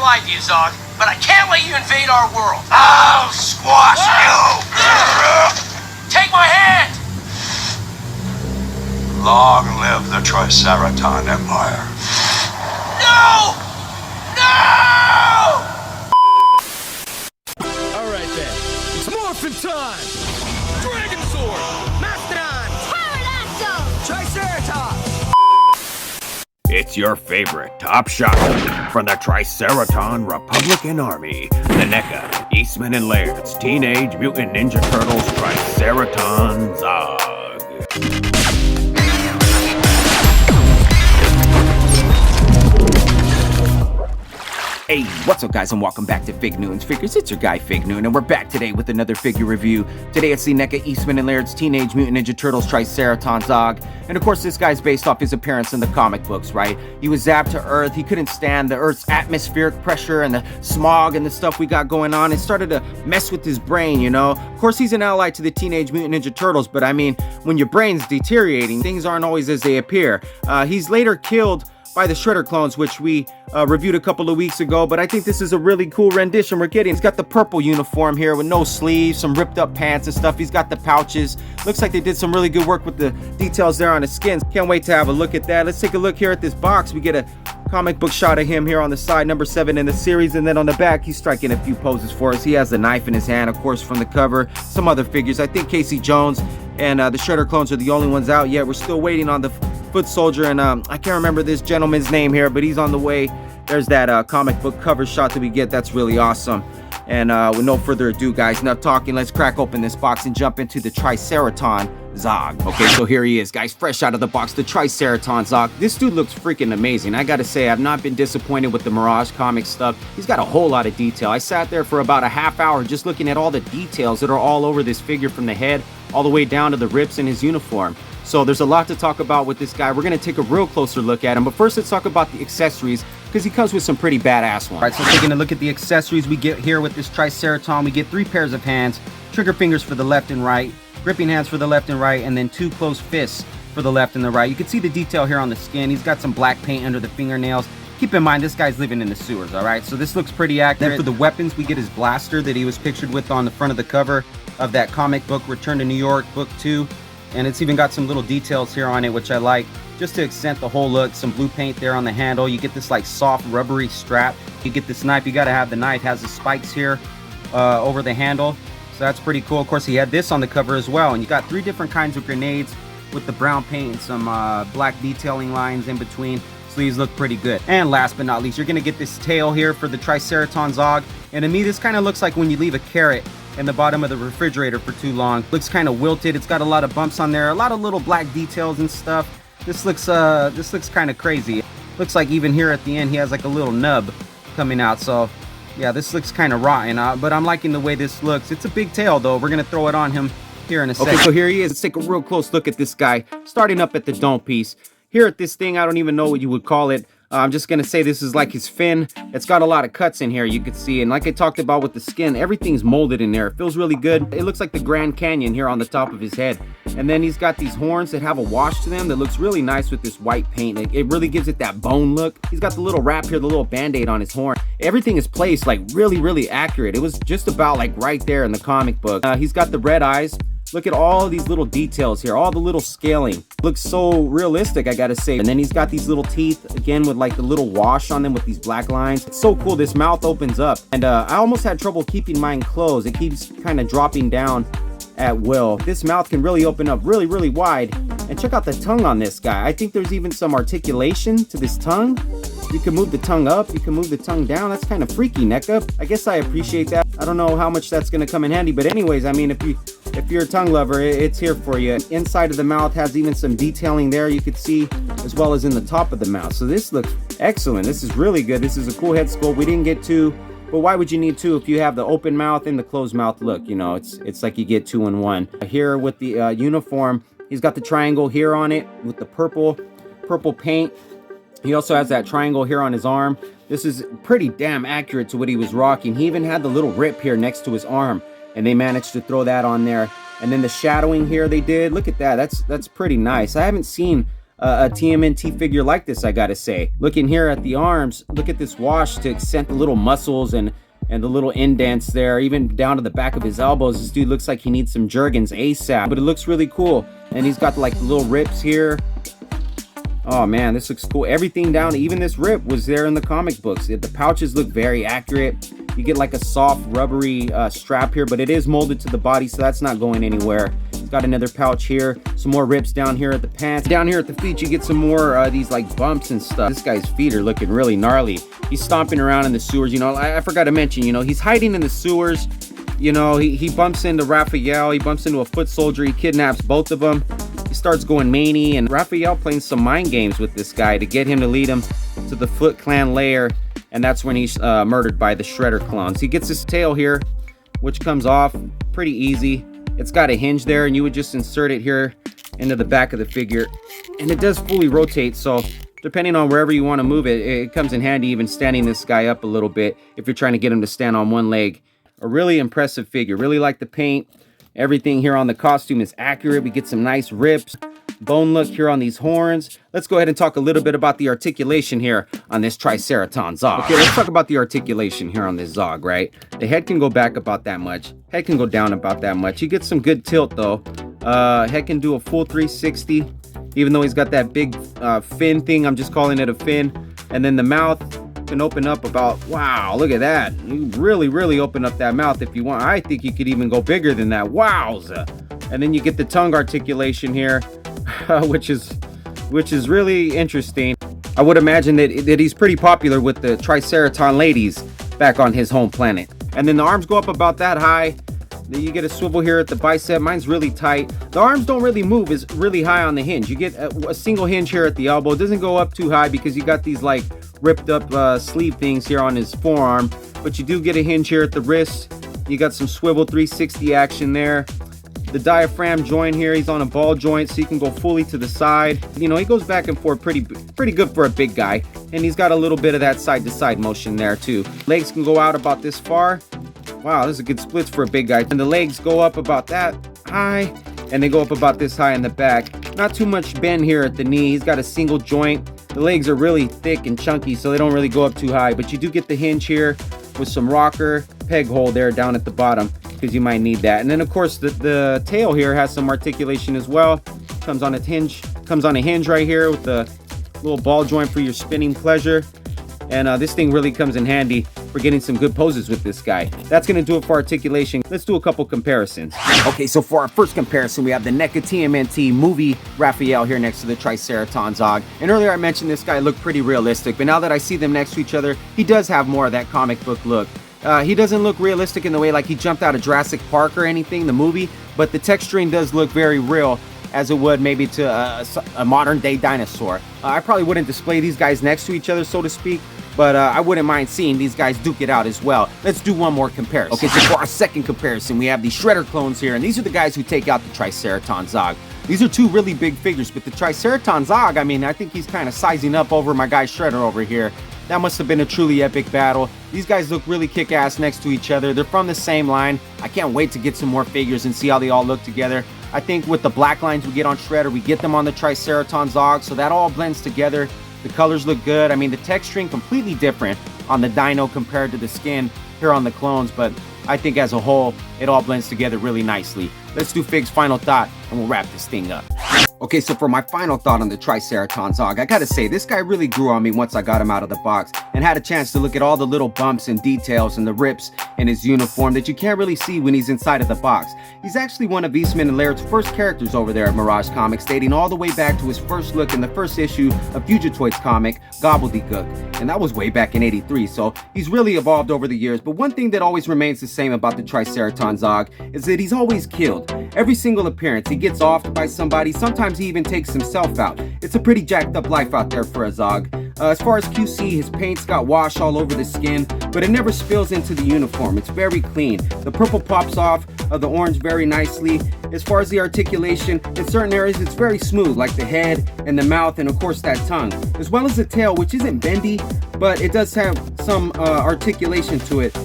like you, Zog, but I can't let you invade our world. I'll squash you! Take my hand! Long live the Triceraton Empire. No! No! Alright then, it's morphin' time! Dragon Sword! Mastodon! Pterodactyl! Triceratops! It's your favorite top shot from the Triceraton Republican Army, the Neca, Eastman and Lairds Teenage Mutant Ninja Turtles Triceraton ZOG. Hey, what's up guys, and welcome back to Fig Noon's Figures. It's your guy Fig Noon, and we're back today with another figure review. Today it's the Neca, Eastman and Laird's Teenage Mutant Ninja Turtles Triceraton ZOG. And of course this guy's based off his appearance in the comic books, right? He was zapped to Earth, he couldn't stand the Earth's atmospheric pressure and the smog and the stuff we got going on. It started to mess with his brain, you know? Of course he's an ally to the Teenage Mutant Ninja Turtles, but I mean, when your brain's deteriorating, things aren't always as they appear. He's later killed by the Shredder clones, which we reviewed a couple of weeks ago, but I think this is a really cool rendition we're getting. He's got the purple uniform here with no sleeves, some ripped up pants and stuff. He's got the pouches. Looks like they did some really good work with the details there on his skin. Can't wait to have a look at that. Let's take a look here at this box. We get a comic book shot of him here on the side, number 7 in the series, and then on the back he's striking a few poses for us. He has the knife in his hand, of course, from the cover. Some other figures. I think Casey Jones and the Shredder clones are the only ones out yet. We're still waiting on the Foot Soldier, and I can't remember this gentleman's name here, but he's on the way. There's that comic book cover shot that we get. That's really awesome. And with no further ado, guys, enough talking. Let's crack open this box and jump into the Triceraton ZOG. Okay, so here he is, guys, fresh out of the box, the Triceraton ZOG. This dude looks freaking amazing. I gotta say, I've not been disappointed with the Mirage Comics stuff. He's got a whole lot of detail. I sat there for about a half hour just looking at all the details that are all over this figure, from the head all the way down to the rips in his uniform. So there's a lot to talk about with this guy. We're going to take a real closer look at him. But first, let's talk about the accessories, because he comes with some pretty badass ones. All right, so taking a look at the accessories we get here with this Triceraton, we get 3 pairs of hands, trigger fingers for the left and right, gripping hands for the left and right, and then 2 closed fists for the left and the right. You can see the detail here on the skin. He's got some black paint under the fingernails. Keep in mind, this guy's living in the sewers, all right? So this looks pretty accurate. Then for the weapons, we get his blaster that he was pictured with on the front of the cover of that comic book, Return to New York, Book 2. And it's even got some little details here on it, which I like, just to accent the whole look. Some blue paint there on the handle. You get this like soft rubbery strap. You get this knife. You got to have the knife. Has the spikes here over the handle, so that's pretty cool. Of course, he had this on the cover as well. And you got 3 different kinds of grenades with the brown paint and some black detailing lines in between. Sleeves look pretty good. And last but not least, you're gonna get this tail here for the Triceraton ZOG. And to me, this kind of looks like when you leave a carrot in the bottom of the refrigerator for too long. Looks kind of wilted. It's got a lot of bumps on there, a lot of little black details and stuff. This looks kind of crazy. Looks like even here at the end he has like a little nub coming out. So yeah, this looks kind of rotten, but I'm liking the way this looks. It's a big tail though. We're gonna throw it on him here in a second. Okay, so here he is. Let's take a real close look at this guy, starting up at the dome piece. Here at this thing, I don't even know what you would call it. I'm just gonna say this is like his fin. It's got a lot of cuts in here, you can see, and like I talked about with the skin, everything's molded in there. It feels really good. It looks like the Grand Canyon here on the top of his head. And then he's got these horns that have a wash to them that looks really nice with this white paint. It really gives it that bone look. He's got the little wrap here, the little band-aid on his horn. Everything is placed like really accurate. It was just about like right there in the comic book. He's got the red eyes. Look at all these little details here, all the little scaling. Looks so realistic, I gotta say. And then he's got these little teeth, again, with like the little wash on them with these black lines. It's so cool, this mouth opens up. And I almost had trouble keeping mine closed. It keeps kind of dropping down at will. This mouth can really open up really wide. And check out the tongue on this guy. I think there's even some articulation to this tongue. You can move the tongue up, you can move the tongue down. That's kind of freaky, Neca. I guess I appreciate that. I don't know how much that's gonna come in handy, but anyways, I mean, if you're a tongue lover, it's here for you. Inside of the mouth has even some detailing there you could see, as well as in the top of the mouth. So this looks excellent. This is really good. This is a cool head sculpt. We didn't get 2, but why would you need 2 if you have the open mouth and the closed mouth look? You know, it's like you get 2 in 1. Here with the uniform, he's got the triangle here on it with the purple paint. He also has that triangle here on his arm. This is pretty damn accurate to what he was rocking. He even had the little rip here next to his arm, and they managed to throw that on there. And then the shadowing here they did. Look at that. That's pretty nice. I haven't seen a TMNT figure like this, I gotta say. Looking here at the arms, look at this wash to accent the little muscles and the little indents there, even down to the back of his elbows. This dude looks like he needs some Jergens ASAP, but it looks really cool. And he's got like the little rips here. Oh man, this looks cool. Everything down, even this rip was there in the comic books. The pouches look very accurate. You get like a soft rubbery strap here, but it is molded to the body, so that's not going anywhere. It's got another pouch here, some more rips down here at the pants. Down here at the feet, you get some more these like bumps and stuff. This guy's feet are looking really gnarly. He's stomping around in the sewers. You know, I forgot to mention, you know, he's hiding in the sewers. You know, he bumps into Raphael. He bumps into a foot soldier. He kidnaps both of them. He starts going many, and Raphael playing some mind games with this guy to get him to lead him to the Foot Clan lair, and that's when he's murdered by the Shredder clones. He gets his tail here, which comes off pretty easy. It's got a hinge there, and you would just insert it here into the back of the figure, and it does fully rotate, so depending on wherever you want to move it, it comes in handy even standing this guy up a little bit if you're trying to get him to stand on one leg. A really impressive figure. Really like the paint. Everything here on the costume is accurate. We get some nice rips, bone look here on these horns. Let's go ahead and talk a little bit about the articulation here on this TRICERATON ZOG. Okay, let's talk about the articulation here on this ZOG, right? The head can go back about that much. Head can go down about that much. You get some good tilt though. Head can do a full 360, even though he's got that big fin thing. I'm just calling it a fin. And then the mouth can open up about, wow, look at that. You really open up that mouth if you want. I think you could even go bigger than that. Wowza. And then you get the tongue articulation here, which is really interesting. I would imagine that he's pretty popular with the TRICERATON ladies back on his home planet. And then the arms go up about that high. Then you get a swivel here at the bicep. Mine's really tight. The arms don't really move. It's really high on the hinge. You get a single hinge here at the elbow. It doesn't go up too high because you got these like ripped up sleeve things here on his forearm, but you do get a hinge here at the wrist. You got some swivel 360 action there. The diaphragm joint here, he's on a ball joint, so you can go fully to the side. You know, he goes back and forth pretty good for a big guy, and he's got a little bit of that side to side motion there too. Legs can go out about this far. Wow, this is a good splits for a big guy. And the legs go up about that high, and they go up about this high in the back. Not too much bend here at the knee. He's got a single joint. The legs are really thick and chunky, so they don't really go up too high, but you do get the hinge here with some rocker peg hole there down at the bottom because you might need that. And then of course the tail here has some articulation as well. Comes on a hinge right here with the little ball joint for your spinning pleasure. And this thing really comes in handy for getting some good poses with this guy. That's gonna do it for articulation. Let's do a couple comparisons. Okay, so for our first comparison, we have the Neca TMNT movie Raphael here next to the TRICERATON ZOG. And earlier I mentioned this guy looked pretty realistic, but now that I see them next to each other, he does have more of that comic book look. He doesn't look realistic in the way like he jumped out of Jurassic Park or anything, the movie, but the texturing does look very real, as it would maybe to a modern day dinosaur. I probably wouldn't display these guys next to each other, so to speak, but I wouldn't mind seeing these guys duke it out as well. Let's do one more comparison. Okay, so for our second comparison, we have the Shredder clones here, and these are the guys who take out the TRICERATON ZOG. These are two really big figures, but the TRICERATON ZOG, I mean, I think he's kind of sizing up over my guy Shredder over here. That must have been a truly epic battle. These guys look really kick-ass next to each other. They're from the same line. I can't wait to get some more figures and see how they all look together. I think with the black lines we get on Shredder, we get them on the TRICERATON ZOG, so that all blends together. The colors look good. I mean, the texturing completely different on the dino compared to the skin here on the clones, but I think as a whole, it all blends together really nicely. Let's do Fig's final thought, and we'll wrap this thing up. Okay, so for my final thought on the TRICERATON ZOG, I gotta say, this guy really grew on me once I got him out of the box and had a chance to look at all the little bumps and details and the rips in his uniform that you can't really see when he's inside of the box. He's actually one of Eastman and Laird's first characters over there at Mirage Comics, dating all the way back to his first look in the first issue of Fugitoid's comic, Gobbledygook, and that was way back in '83, so he's really evolved over the years. But one thing that always remains the same about the TRICERATON ZOG is that he's always killed. Every single appearance, he gets offed by somebody, sometimes he even takes himself out. It's a pretty jacked up life out there for a ZOG. As far as QC, his paint's got wash all over the skin, but it never spills into the uniform. It's very clean. The purple pops off of the orange very nicely. As far as the articulation, in certain areas it's very smooth, like the head and the mouth and of course that tongue, as well as the tail, which isn't bendy, but it does have some articulation to it.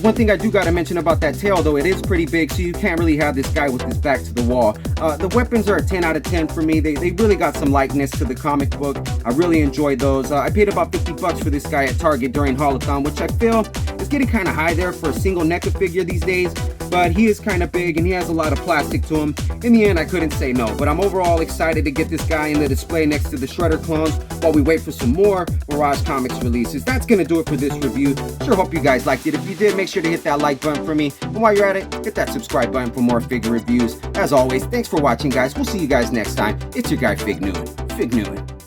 One thing I do got to mention about that tail, though, it is pretty big, so you can't really have this guy with his back to the wall. The weapons are a 10 out of 10 for me. They really got some likeness to the comic book. I really enjoyed those. I paid about $50 for this guy at Target during Holothon, which I feel is getting kind of high there for a single NECA figure these days, but he is kind of big and he has a lot of plastic to him. In the end, I couldn't say no, but I'm overall excited to get this guy in the display next to the Shredder clones while we wait for some more Mirage Comics releases. That's gonna do it for this review. Sure hope you guys liked it. If you did, make sure to hit that like button for me, and while you're at it, hit that subscribe button for more figure reviews. As always, thanks for watching, guys. We'll see you guys next time. It's your guy Fig Noon.